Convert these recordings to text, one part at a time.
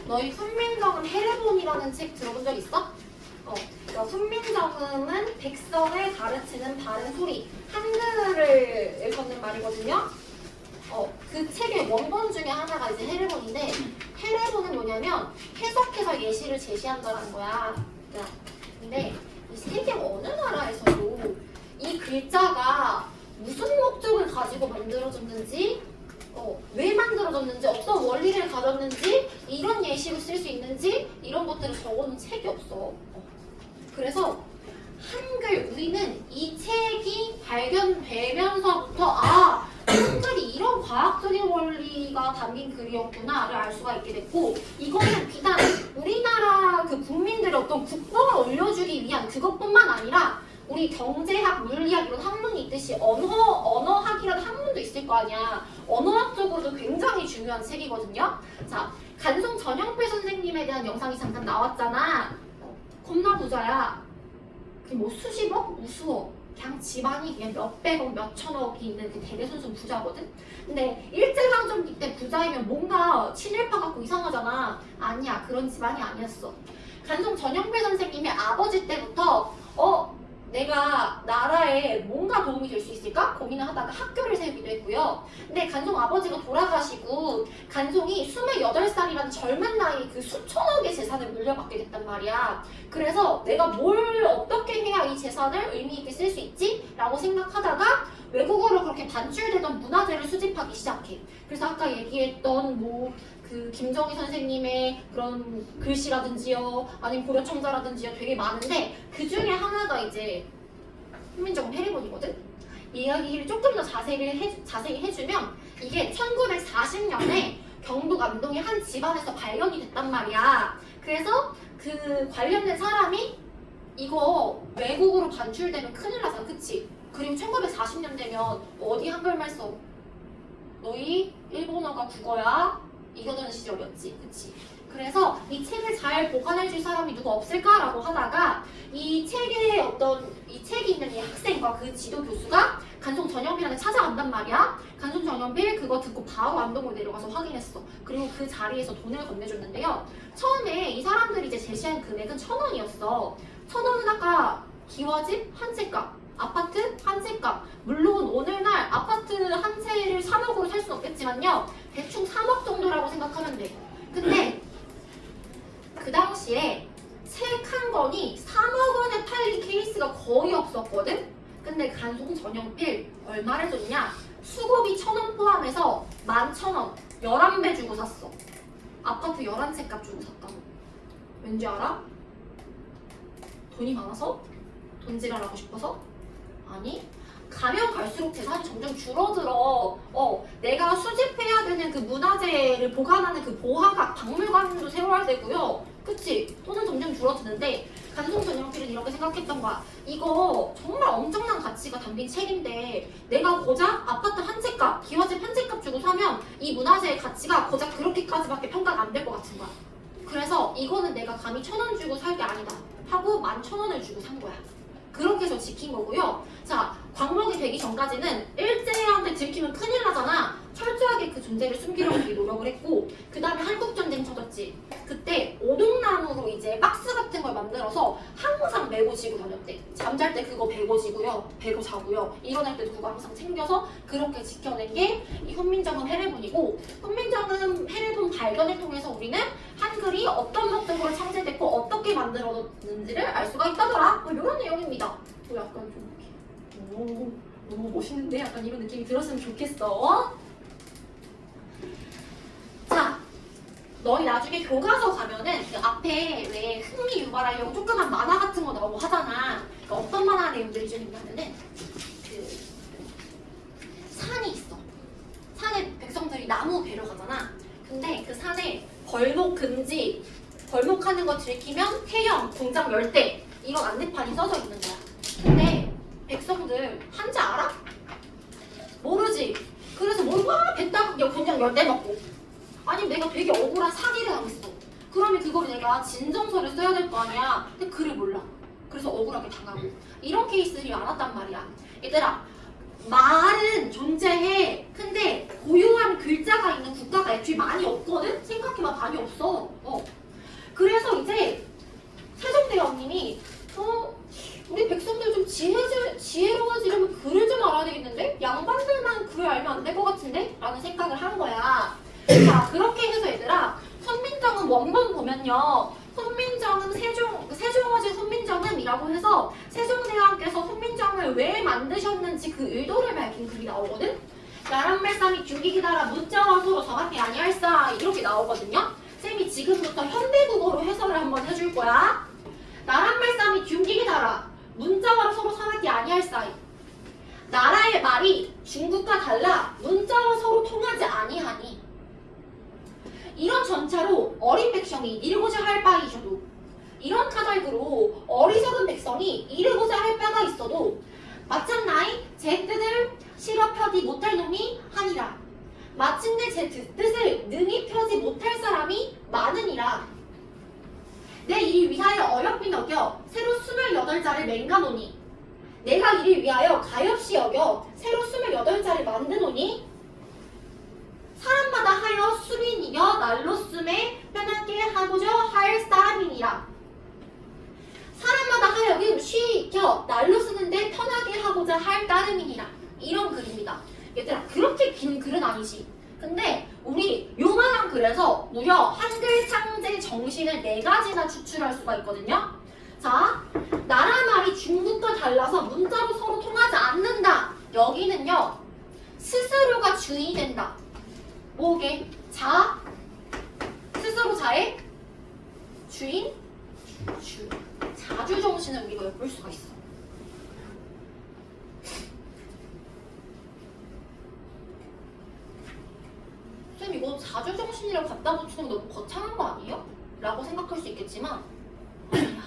너희 훈민정음 헤르본이라는 책 들어본 적 있어? 그러니까 훈민정음은 백성을 가르치는 바른 소리, 한글을 일컫는 말이거든요. 그 책의 원본 중에 하나가 이제 헤르본인데, 헤르본은 뭐냐면 해석해서 예시를 제시한다는 거야. 근데 이 세계 어느 나라에서도 이 글자가 무슨 목적을 가지고 만들어졌는지, 왜 만들어졌는지, 어떤 원리를 가졌는지, 이런 예시로 쓸 수 있는지 이런 것들을 적어놓은 책이 없어. 그래서 한글, 우리는 이 책이 발견되면서부터 한글이 이런 과학적인 원리가 담긴 글이었구나를 알 수가 있게 됐고, 이거는 비단 우리나라 그 국민들의 어떤 국뽕을 올려주기 위한 그것뿐만 아니라 우리 경제학, 물리학 이런 학문이 있듯이 언어학이라는 학문도 있을 거 아니야. 언어학적으로도 굉장히 중요한 책이거든요. 자, 간송 전영필 선생님에 대한 영상이 잠깐 나왔잖아. 겁나 부자야. 뭐 수십억? 우수억. 그냥 집안이 그냥 몇백억, 몇천억이 있는 그 대대손손 부자거든? 근데 일제강점기 때 부자이면 뭔가 친일파 같고 이상하잖아. 아니야, 그런 집안이 아니었어. 간송 전영필 선생님의 아버지 때부터 내가 나라에 뭔가 도움이 될 수 있을까? 고민을 하다가 학교를 세우기도 했고요. 근데 간송 아버지가 돌아가시고 간송이 28살이라는 젊은 나이에 그 수천억의 재산을 물려받게 됐단 말이야. 그래서 내가 뭘 어떻게 해야 이 재산을 의미 있게 쓸 수 있지? 라고 생각하다가 외국어로 그렇게 반출되던 문화재를 수집하기 시작해. 그래서 아까 얘기했던 그 김정희 선생님의 그런 글씨라든지요, 아니면 고려청자라든지요, 되게 많은데 그 중에 하나가 이제 훈민정음 헤르본이거든. 이야기를 조금 더 자세히 해주면 이게 1940년에 경북 안동의 한 집안에서 발견이 됐단 말이야. 그래서 그 관련된 사람이 이거 외국으로 반출되면 큰일 나잖아, 그치? 그리고 1940년 되면 어디 한글말 써? 너희 일본어가 국어야? 이거던 시절이었지, 그치? 그래서 이 책을 잘 보관해줄 사람이 누가 없을까라고 하다가 이 책이 있는 이 학생과 그 지도 교수가 간송 전영필한테 찾아간단 말이야. 간송 전영필 그거 듣고 바로 안동으로 내려가서 확인했어. 그리고 그 자리에서 돈을 건네줬는데요. 처음에 이 사람들이 이제 제시한 금액은 1,000원이었어. 1,000원은 아까 기와집 한 채값, 아파트 한 채값. 물론 오늘날 아파트 한 채를 3억으로 살 수는 없겠지만요. 대충 3억 정도라고 생각하면 돼. 근데 그 당시에 책 한 권이 3억 원에 팔린 케이스가 거의 없었거든? 근데 간송 전영필 얼마를 줬냐? 수고비 1,000원 포함해서 11,000원 11배 주고 샀어. 아파트 11채 값 주고 샀다고. 왠지 알아? 돈이 많아서? 돈질하고 싶어서? 아니, 가면 갈수록 재산이 점점 줄어들어. 내가 수집해야 되는 그 문화재를 보관하는 그 보화각, 박물관도 세워야 되고요. 그치? 돈은 점점 줄어드는데 간송 전영필은 이렇게 생각했던 거야. 이거 정말 엄청난 가치가 담긴 책인데 내가 고작 아파트 한 채 값, 기와집 한 채 값 주고 사면 이 문화재의 가치가 고작 그렇게까지밖에 평가가 안 될 것 같은 거야. 그래서 이거는 내가 감히 1,000원 주고 살 게 아니다 하고 11,000원을 주고 산 거야. 그렇게 해서 지킨 거고요. 자, 광목이 되기 전까지는 일제한테 들키면 큰일 나잖아. 철저하게 그 존재를 숨기려고 되게 노력을 했고, 그 다음에 한국전쟁 터졌지. 그때 오동나무로 이제 박스 같은 걸 만들어서 항상 메고 지고 다녔대. 잠잘 때 그거 베고 지고요, 베고 자고요. 일어날 때도 그거 항상 챙겨서 그렇게 지켜낸 게 이 훈민정음 헤르본이고, 훈민정음 헤르본 발견을 통해서 우리는 한글이 어떤 목적으로 창제됐고 어떻게 만들어졌는지를 알 수가 있다더라. 이런 내용입니다. 약간 좀 이렇게 너무 멋있는데? 약간 이런 느낌이 들었으면 좋겠어. 자, 너희 나중에 교과서 가면은 그 앞에 왜 흥미 유발하려고 조그만 만화 같은 거 나오고 하잖아. 그러니까 어떤 만화 내용들이 좀 있냐면은 그 산이 있어. 산에 백성들이 나무 베러 가잖아. 근데 그 산에 벌목 금지, 벌목하는 거 들키면 폐영, 공장 열대 이런 안내판이 써져 있는 거야. 근데 백성들 한지 알아? 모르지. 그래서 뭔가 뱉다가 그냥 열대 먹고. 아니면 내가 되게 억울한 사기를 당했어. 그러면 그걸 내가 진정서를 써야 될 거 아니야. 근데 글을 몰라. 그래서 억울하게 당하고. 이런 케이스들이 많았단 말이야. 얘들아, 말은 존재해. 근데 고유한 글자가 있는 국가가 애초에 많이 없거든? 생각해봐, 많이 없어. 그 원본 보면요. 훈민정음 세종어제 훈민정음이라고 해서 세종대왕께서 훈민정음을 왜 만드셨는지 그 의도를 밝힌 글이 나오거든. 나란말싸미 균기기다라 문자와 서로 정확히 아니할사 이렇게 나오거든요. 쌤이 지금부터 현대국어로 해설을 한번 해줄 거야. 나란말싸미 균기기다라 문자와 서로 정확히 아니할사. 나라의 말이 중국과 달라 문자와 서로 통하지 아니하니. 이런 전차로 어린 백성이 이르고자 할 바이셔도 이런 까닭으로 어리석은 백성이 이르고자 할 바가 있어도 마찬나이 제 뜻을 실어 펴지 못할 놈이 하니라. 마침내 제 뜻을 능히 펴지 못할 사람이 많으니라. 내 이를 위하여 어여삐 여겨 새로 28자를 맹가노니 내가 이를 위하여 가엾이 여겨 새로 28자를 만드노니 사람마다 하여 수빈이여 날로 쓰매 편하게 하고자 할 사람이니라. 사람마다 하여금 쉬켜 날로 쓰는데 편하게 하고자 할 따름이니라. 이런 글입니다. 얘들아 그렇게 긴 글은 아니지. 근데 우리 요만한 글에서 무려 한글 창제 정신을 4가지나 추출할 수가 있거든요. 자, 나라 말이 중국과 달라서 문자로 서로 통하지 않는다. 여기는요. 스스로가 주인이 된다. 뭐게? 자, 스스로 자의 주인? 주. 자주 정신을 우리가 엿볼 수가 있어. 쌤 이거 자주 정신이라고 갖다 붙이는 거 너무 거창한 거 아니에요? 라고 생각할 수 있겠지만 아니야.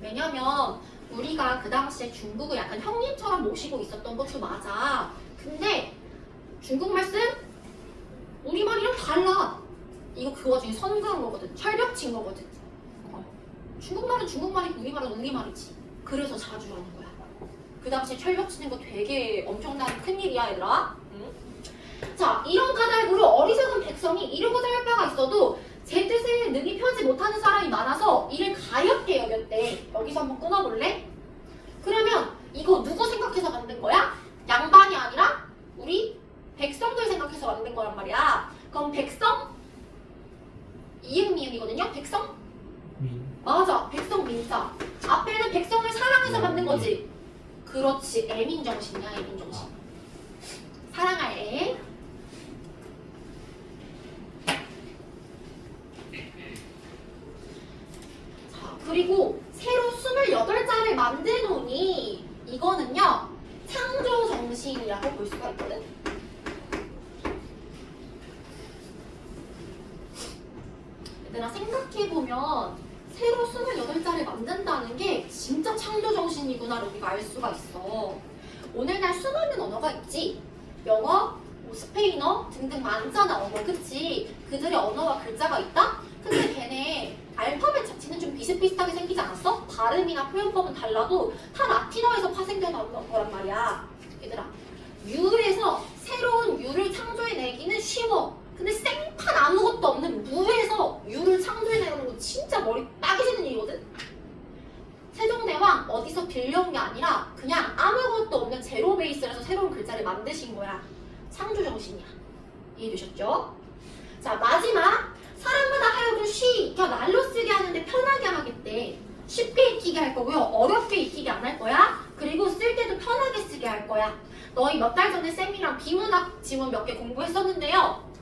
왜냐면 우리가 그 당시에 중국을 약간 형님처럼 모시고 있었던 것도 맞아. 근데 중국말 쓴 우리말이랑 달라. 이거 그 와중에 선그은 거거든. 철벽 친 거거든. 중국말은 중국말이고 우리말은 우리말이지. 그래서 자주 하는 거야. 그 당시에 철벽 치는 거 되게 엄청난 큰일이야 얘들아. 응? 자, 이런 까닭으로 어리석은 백성이 이르고자 할 바가 있어도 제 뜻을 능히 펴지 못하는 사람이 많아서 이를 가엾게 여겼대. 여기서 한번 끊어볼래? 그러면 이거 누구 생각해서 만든 거야? 양반이 아니라 우리 백성들 생각해서 만든 거란 말이야. 그럼 백성? 이응미응이거든요. 백성? 맞아. 백성 민자. 앞에는 백성을 사랑해서 만든 거지. 그렇지. 애민정신이야. 애민정신. 사랑할 애. 자, 그리고 새로 28자를 만드노니 이거는요. 창조 정신이라고 볼 수가 있거든. 얘들아 생각해보면 새로 28자를 만든다는 게 진짜 창조정신이구나를 우리가 알 수가 있어. 오늘날 수많은 언어가 있지. 영어, 뭐 스페인어 등등 많잖아 언어. 그치? 그들의 언어와 글자가 있다? 근데 걔네 알파벳 자체는 좀 비슷비슷하게 생기지 않았어? 발음이나 표현법은 달라도 다 라틴어에서 파생되어 나온 거란 말이야. 얘들아 유에서 새로운 유를 창조해내기는 쉬워. 근데 생판 아무것도 없는 무에서 유를 창조해내는 거 진짜 머리 빠개지는 일이거든? 세종대왕 어디서 빌려온 게 아니라 그냥 아무것도 없는 제로 베이스라서 새로운 글자를 만드신 거야. 창조정신이야. 이해되셨죠? 자, 마지막. 사람마다 하여금 익혀 날로 쓰게 하는데 편하게 하겠대. 쉽게 익히게 할 거고요. 어렵게 익히게 안 할 거야. 그리고 쓸 때도 편하게 쓰게 할 거야. 너희 몇 달 전에 쌤이랑 비문학 지문 몇 개 공부했었는데요.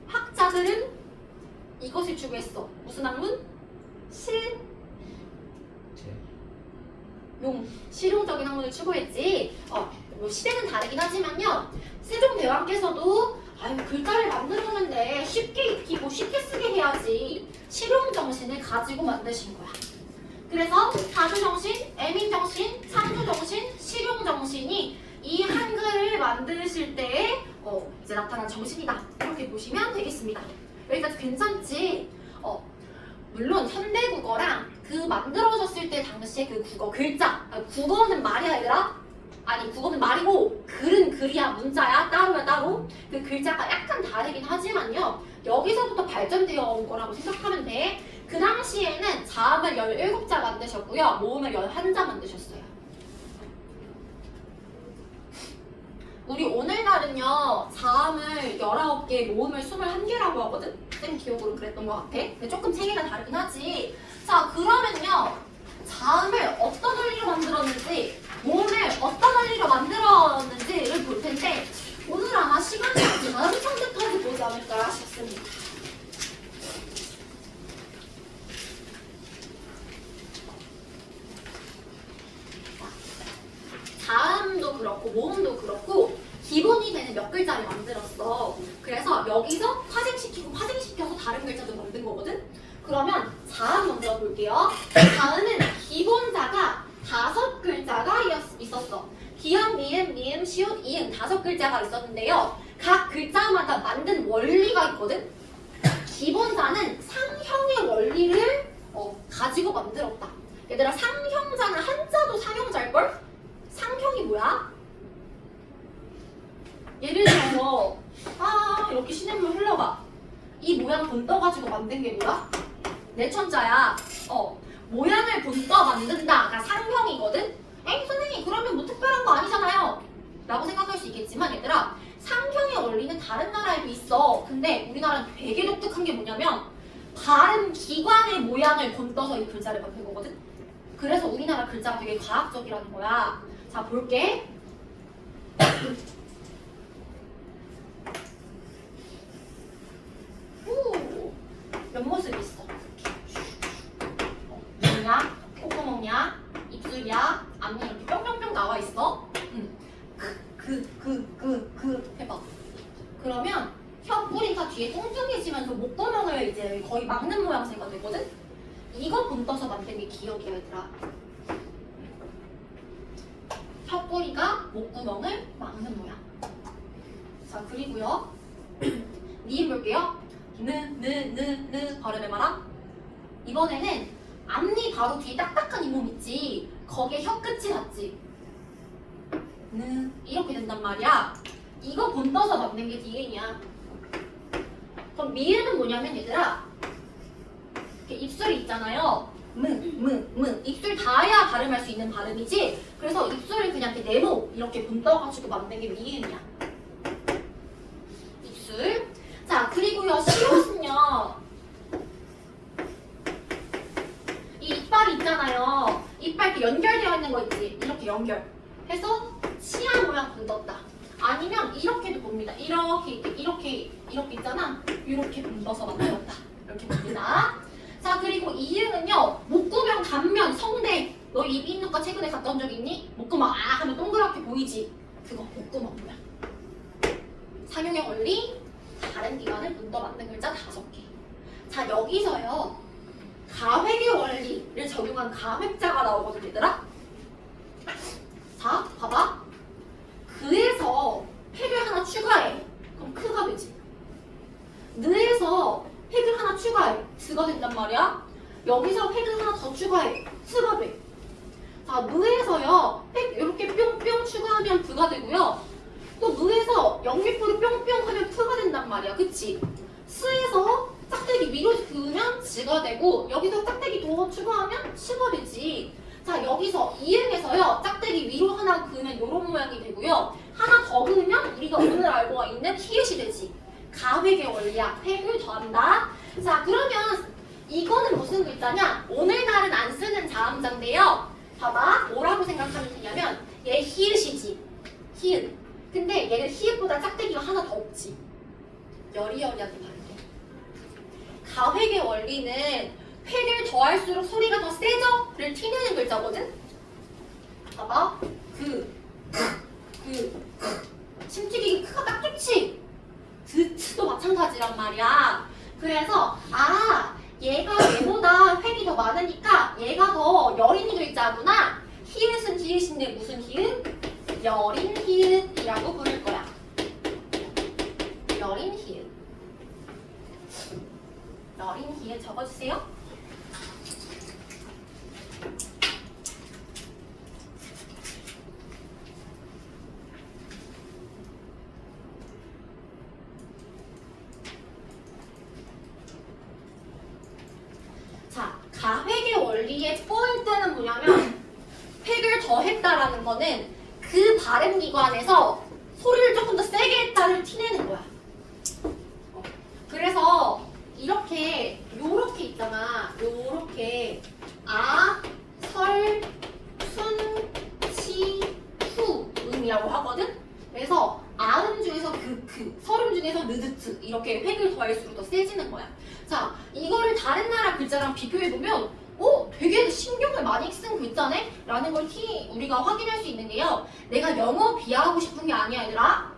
실학자들은 이것을 추구했어. 무슨 학문? 실용적인 학문을 추구했지. 뭐 시대는 다르긴 하지만요. 세종대왕께서도 글자를 만들었는데 쉽게 익히고 쉽게 쓰게 해야지. 실용정신을 가지고 만드신 거야. 그래서 자주정신, 애민정신, 창조정신, 실용정신이 이 한글을 만드실 때에 이제 나타난 정신이다. 이렇게 보시면 되겠습니다. 여기까지 괜찮지? 물론 현대국어랑 그 만들어졌을 때 당시에 그 국어 글자, 국어는 말이야 얘들아? 아니 국어는 말이고 글은 글이야 문자야 따로야 따로. 그 글자가 약간 다르긴 하지만요. 여기서부터 발전되어 온 거라고 생각하면 돼. 그 당시에는 자음을 17자 만드셨고요. 모음을 11자 만드셨어요. 우리 오늘날은요 자음을 19개, 모음을 21개라고 하거든? 쌤 기억으로 그랬던 것 같아. 근데 조금 체계가 다르긴 하지. 자, 그러면요 자음을 어떤 원리로 만들었는지, 모음을 어떤 원리로 만들었는지를 볼 텐데 오늘 아마 시간이 자음 창제까지 보지 않을까 싶습니다. 자음도 그렇고 모음도 그렇고 기본이 되는 몇 글자를 만들었어. 그래서 여기서 파생시키고 파생시켜서 다른 글자도 만든 거거든? 그러면 자음 먼저 볼게요. 자음은 기본자가 5글자가 있었어. 기역, 미음, 미음, 시옷, 이응 5글자가 있었는데요. 각 글자마다 만든 원리가 있거든? 기본자는 상형의 원리를 가지고 만들었다. 얘들아, 상형자는 한자도 상형자일걸? 상형이 뭐야? 예를 들어서 이렇게 시냇물 흘러가. 이 모양 본떠가지고 만든 게 뭐야? 내천자야. 모양을 본떠 만든다가 상형이거든? 에이 선생님 그러면 뭐 특별한 거 아니잖아요 라고 생각할 수 있겠지만 얘들아, 상형의 원리는 다른 나라에도 있어. 근데 우리나라는 되게 독특한 게 뭐냐면 발음 기관의 모양을 본떠서 이 글자를 만든 거거든? 그래서 우리나라 글자가 되게 과학적이라는 거야. 자, 볼게. 옆모습이 있어. 눈이야, 콧구멍이야, 입술이야, 앞니 이렇게 뿅뿅뿅 나와 있어. 해봐. 그러면 혀 뿌리가 뒤에 뚱뚱해지면서 목구멍을 이제 거의 막는 모양새가 되거든? 이거 본떠서 만든 게 기억이야, 얘들아. 혀 뿌리가 목구멍을 막는 모양. 자, 그리고요. 니은 볼게요. 발음해봐라. 이번에는 앞니 바로 뒤에 딱딱한 잇몸 있지. 거기에 혀 끝이 닿지. 이렇게 된단 말이야. 이거 본떠서 만든 게 니은이야. 그럼 미음은 뭐냐면 얘들아, 이렇게 입술이 있잖아요. 입술 닿아야 발음할 수 있는 발음이지. 그래서 입술을 그냥 이렇게 네모 이렇게 본떠가지고 만든 게 미음이야. 입술. 자, 그리고요 시옷은요, 이 이빨이 있잖아요. 이빨 이렇게 연결되어 있는 거 있지. 이렇게 연결해서 치아 모양 본떴다. 아니면 이렇게도 봅니다. 이렇게 있잖아. 이렇게 본떠서 만들었다. 이렇게 봅니다. 자, 그리고 이응은요 목구멍, 단면, 성대. 너 이비인후과 최근에 갔다 온 적 있니? 목구멍 하면 동그랗게 보이지? 그거 목구멍 모양. 상형의 원리, 다른 기관을 본떠 만든 글자 5개. 자, 여기서요 가획의 원리를 적용한 가획자가 나오거든, 얘들아. 자, 봐봐. 그에서 획을 하나 추가해. 그럼 크가 되지. 느에서 획을 하나 추가해. 스가 된단 말이야. 여기서 획을 하나 더 추가해. 스가 돼. 자, 느에서요 획 이렇게 뿅뿅 추가하면 부가 되고요. 또 느에서 영미표를 뿅뿅 하면 프가 된단 말이야. 그치? 스에서 짝대기 위로 그으면 지가 되고, 여기서 짝대기 더 추가하면 시가 되지. 자, 여기서 이응에서요 짝대기 위로 하나 그으면 이런 모양이 되고요. 하나 더 그으면 우리가 오늘 알고 있는 히읗이 되지. 가획의 원리야. 획을 더한다. 자, 그러면 이거는 무슨 글자냐? 오늘날은 안 쓰는 자음자인데요. 봐봐. 뭐라고 생각하면 되냐면 얘 히읗이지. 히읗. 근데 얘는 히읗보다 짝대기가 하나 더 없지. 여리여리하게 발음돼. 가획의 원리는 획을 더할수록 소리가 더 세죠?를 티내는 글자거든? 봐봐. 침튀기기 크가 딱 좋지? 드도 마찬가지란 말이야. 그래서 얘가 얘보다 획이 더 많으니까 얘가 더 여린 글자구나. 히읗은 히읗인데 무슨 히읗? 여린 히읗이라고 부를 거야. 여린 히읗. 여린 히읗 적어주세요. 자, 가획의 원리의 포인트는 뭐냐면 획을 더했다라는 거는 그 발음기관에서 소리를 조금 더 세게 했다를 티내는 거야. 그래서 이렇게 요렇게 있잖아. 요렇게 아, 설, 순, 치, 후 음이라고 하거든. 그래서 아음 중에서 설음 중에서 느드트 이렇게 획을 더할수록 더 세지는 거야. 자, 이거를 다른 나라 글자랑 비교해보면 되게 신경을 많이 쓴 글자네? 라는 걸 우리가 확인할 수 있는 게요. 내가 영어 비하하고 싶은 게 아니야, 얘들아.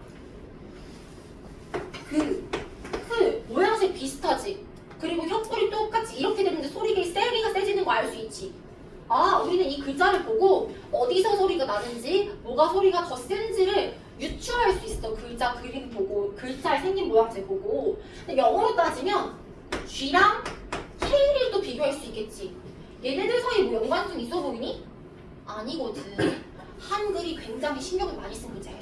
모양새 비슷하지? 그리고 혀꼬리 똑같이 이렇게 되는데 소리가 세지는 거 알 수 있지? 아, 우리는 이 글자를 보고 어디서 소리가 나는지, 뭐가 소리가 더 센지를 유추할 수 있어. 글자 그림 보고, 글자의 생긴 모양새 보고. 근데 영어로 따지면 G랑 K를 또 비교할 수 있겠지. 얘네들 사이에 뭐 연관성 있어 보이니? 아니거든. 한글이 굉장히 신경을 많이 쓴 글자야.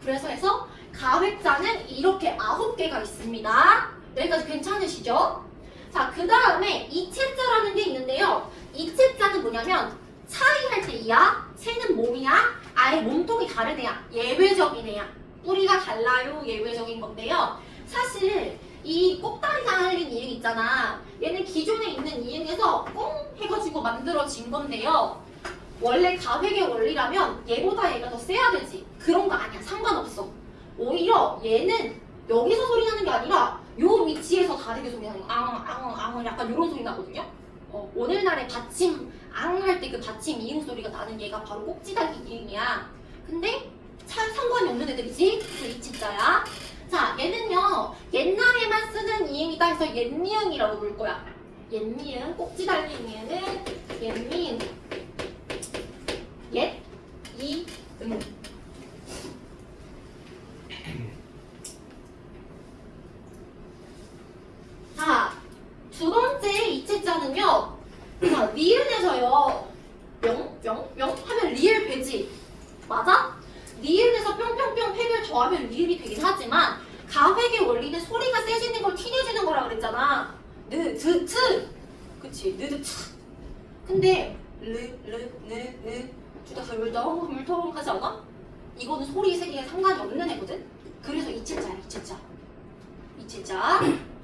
그래서 해서 가획자는 이렇게 9개가 있습니다. 여기까지 괜찮으시죠? 자, 그 다음에 이체자라는 게 있는데요. 이체자는 뭐냐면 차이할 때 이야, 새는 몸이야, 아예 몸통이 다른 애야, 예외적인 애야. 뿌리가 달라요, 예외적인 건데요. 사실 이 꼭다리 달린 이응 있잖아. 얘는 기존에 있는 이응에서 꽁 해가지고 만들어진 건데요. 원래 가획의 원리라면 얘보다 얘가 더 세야 되지. 그런 거 아니야. 상관없어. 오히려 얘는 여기서 소리 나는 게 아니라 요 위치에서 다르게 소리 나는 거. 앙 약간 이런 소리 나거든요. 오늘날의 받침 앙 할 때 그 받침 이응 소리가 나는 얘가 바로 꼭지 달린 이응이야. 근데 상관이 없는 애들이지. 그 이치자야. 자, 얘는요 옛날에만 쓰는 이응이다 해서 옛미응이라고 부를 거야. 옛미응, 꼭지 달린 이응은 옛미응. 옛, 이, 응. 자, 두 번째 이체자는요. 자, 리을에서요. 뿅 하면 리을 되지. 맞아? 리을에서 뿅뿅뿅 획을 더하면 리을이 되긴 하지만 가획의 원리는 소리가 세지는 걸 티내주는 거라 그랬잖아. 느드트. 그치, 느드트. 근데 둘 다 덜덜하지 않아? 이거는 소리 세기에 상관이 없는 애거든? 그래서 이체자야, 이체자.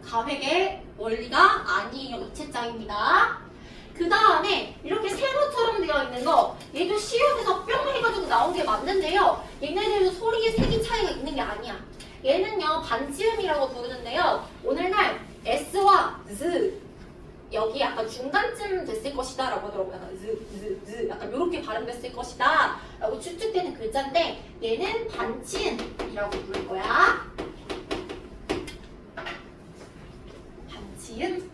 가획의 원리가 아니에요, 이체자입니다. 그 다음에 이렇게 세모처럼 되어 있는 거, 얘도 시옷에서 뿅 해가지고 나온 게 맞는데요. 얘네들도 소리의 색이 차이가 있는 게 아니야. 얘는요, 반지음이라고 부르는데요. 오늘날 S와 Z 여기 약간 중간쯤 됐을 것이다 라고 하더라고요. 약간 즈 약간 요렇게 발음됐을 것이다 라고 추측되는 글자인데 얘는 반치음이라고 부를 거야. 반치음.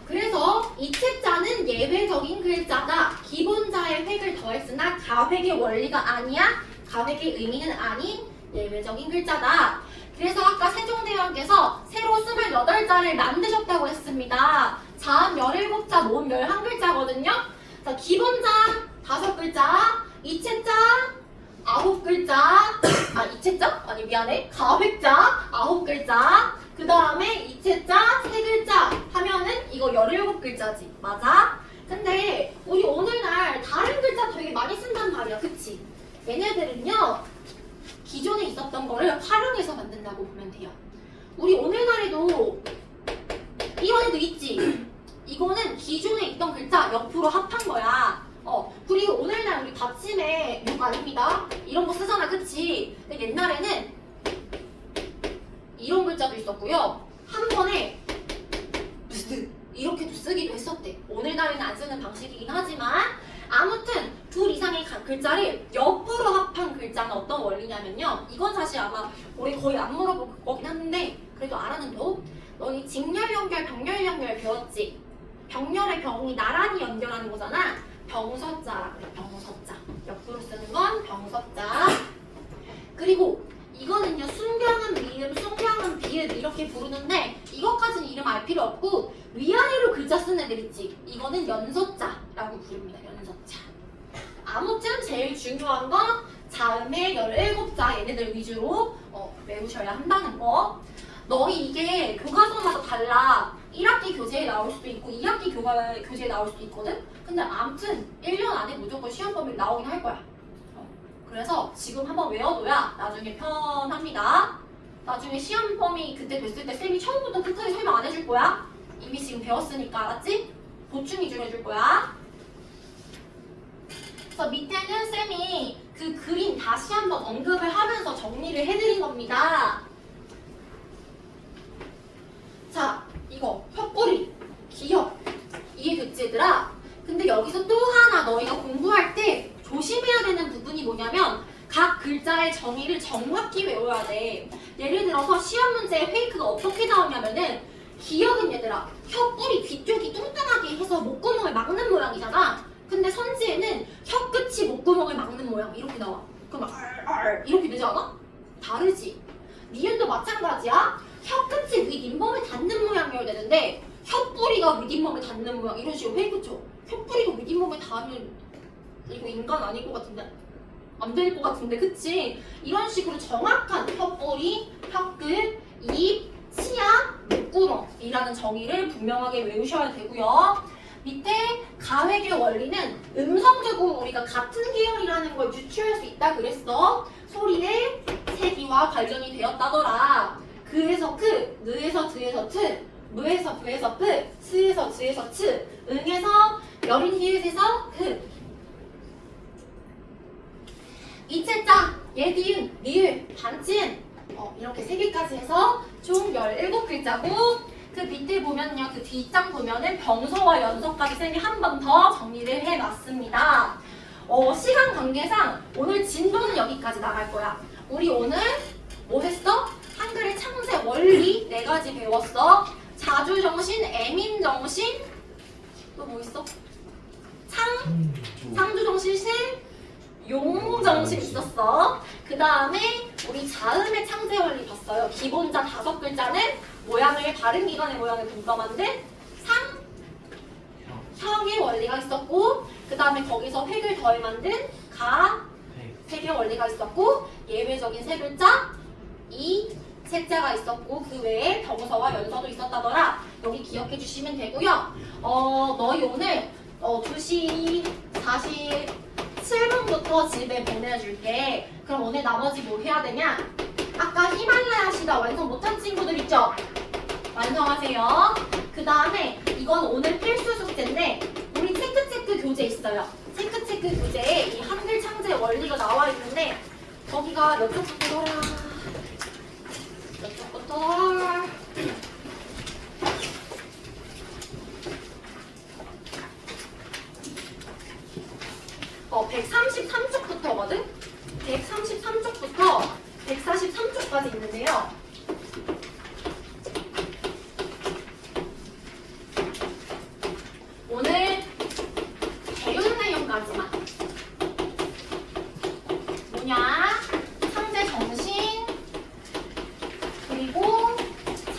그래서 이체자는 예외적인 글자다. 기본자의 획을 더했으나 가획의 원리가 아니야. 가획의 의미는 아닌 예외적인 글자다. 그래서 아까 세종대왕께서 새로 28자를 만드셨다고 했습니다. 자음 17자, 모음 11글자거든요. 자, 기본자 5글자, 이체자 9글자, 이체자? 아니 미안해. 가획자 9글자, 그 다음에 이체자 3글자 하면은 이거 17글자지. 맞아? 근데 우리 오늘날 다른 글자 되게 많이 쓴단 말이야. 그치? 얘네들은요 기존에 있었던 거를 활용해서 만든다고 보면 돼요. 우리 오늘날에도 이런 애도 있지? 이거는 기존에 있던 글자 옆으로 합한 거야. 그리고 오늘날 우리 받침에 욕 아닙니다. 이런 거 쓰잖아. 그치? 근데 옛날에는 이런 글자도 있었고요. 한 번에 이렇게도 쓰기도 했었대. 오늘날에는 안 쓰는 방식이긴 하지만 아무튼 둘 이상의 글자를 옆으로 합한 글자는 어떤 원리냐면요. 이건 사실 아마 우리 거의 안 물어볼 거긴 한데 그래도 알아는 둬. 너희 직렬 연결, 병렬 연결 배웠지? 병렬의 병이 나란히 연결하는 거잖아. 병서자라 그래. 병서자. 옆으로 쓰는 건 병서자. 그리고 이거는요. 순경은 미음, 순경은 비읍 이렇게 부르는데 이것까지는 이름 알 필요 없고 위아래로 글자 쓰는 애들 있지? 이거는 연서자라고 부릅니다. 연서자. 아무튼 제일 중요한 건 자음의 17자 얘네들 위주로 외우셔야 한다는 거. 너희 이게 교과서마다 달라. 1학기 교재에 나올 수도 있고 2학기 교재에 나올 수도 있거든? 근데 아무튼 1년 안에 무조건 시험 범위 나오긴 할 거야. 그래서 지금 한번 외워둬야 나중에 편합니다. 나중에 시험 범위 그때 됐을 때 쌤이 처음부터 끝까지 설명 안 해줄 거야. 이미 지금 배웠으니까 알았지? 보충 위주로 해줄 거야. 그래서 밑에는 쌤이 그 그림 다시 한번 언급을 하면서 정리를 해드린 겁니다. 자, 이거 혓뿌리, 기억 이해됐지 얘들아? 근데 여기서 또 하나 너희가 공부할 때 조심해야 되는 부분이 뭐냐면 각 글자의 정의를 정확히 외워야 돼. 예를 들어서 시험 문제에 페이크가 어떻게 나오냐면은 기억은 얘들아 혓뿌리 뒤쪽이 뚱뚱하게 해서 목구멍을 막는 모양이잖아. 근데 선지에는 혀끝이 목구멍을 막는 모양 이렇게 나와. 그럼 이렇게 되지 않아? 다르지? 니은도 마찬가지야. 혀끝이 윗잇몸에 닿는 모양이어야 되는데 혀뿌리가 윗잇몸에 닿는 모양 이런 식으로 페이크 쳐. 혀뿌리가 윗잇몸에 닿으면 이거 인간 아닐 것 같은데? 안 될 것 같은데 그치? 이런 식으로 정확한 혀뿌리, 혀끝, 입, 치아, 목구멍이라는 정의를 분명하게 외우셔야 되고요. 밑에 가획의 원리는 음성적으로 우리가 같은 계열이라는 걸 유추할 수 있다 그랬어. 소리의 세기와 관련이 되었다더라. 그에서 크, 느에서 드에서 트, 무에서 부에서 프, 스에서 즈에서 츠, 응에서 여린 히읗에서 크. 이체자, 예디은, 리을, 반지은 이렇게 3개까지 해서 총 17글자고 그 밑에 보면요. 그 뒷장 보면은 병서와 연서까지 쌤이 한 번 더 정리를 해놨습니다. 시간 관계상 오늘 진도는 여기까지 나갈 거야. 우리 오늘 뭐 했어? 한글의 창제 원리 4가지 배웠어. 자주정신, 애민정신, 또 뭐 있어? 상주정신, 용정신 있었어. 그 다음에 우리 자음의 창제 원리 봤어요. 기본자 5글자는 모양을 바른 기관의 모양을 분과 만든 형의 원리가 있었고 그 다음에 거기서 획을 더해 만든 색의 원리가 있었고 예외적인 3글자 세자가 있었고 그 외에 병서와 연서도 있었다더라. 여기 기억해 주시면 되고요. 너희 오늘 2시 47분부터 집에 보내줄게. 그럼 오늘 나머지 뭐 해야 되냐? 아까 히말라야 시다 완성 못한 친구들 있죠? 완성하세요. 그 다음에 이건 오늘 필수 숙제인데 우리 체크체크 교재 있어요. 체크체크 교재에 이 한글 창제 원리가 나와 있는데 거기가 몇 쪽부터더라? 몇 쪽부터? 133쪽부터거든? 133쪽부터 143쪽까지 있는데요. 오늘 배운 내용까지만 뭐냐? 창제 정신 그리고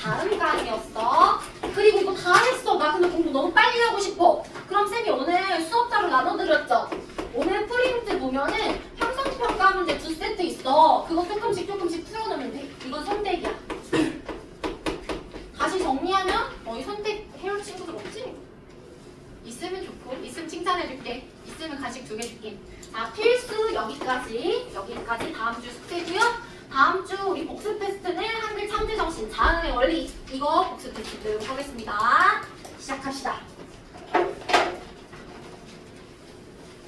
자음까지였어. 그리고 이거 다 했어. 나 근데 공부 너무 빨리 하고 싶어. 그럼 쌤이 오늘 수업 따로 나눠드렸죠? 오늘 프린트 보면은 형성평가 문제 2세트 있어. 그거 조금씩 풀어놓으면 돼. 이건 선택이야. 다시 정리하면 이 선택해올 친구들 없지? 있으면 좋고 있으면 칭찬해줄게. 있으면 간식 2개 줄게. 자, 필수 여기까지 다음 주 숙제고요. 다음 주 우리 복습 테스트는 한글 창제 정신 자음의 원리 이거 복습 테스트 하겠습니다. 시작합시다.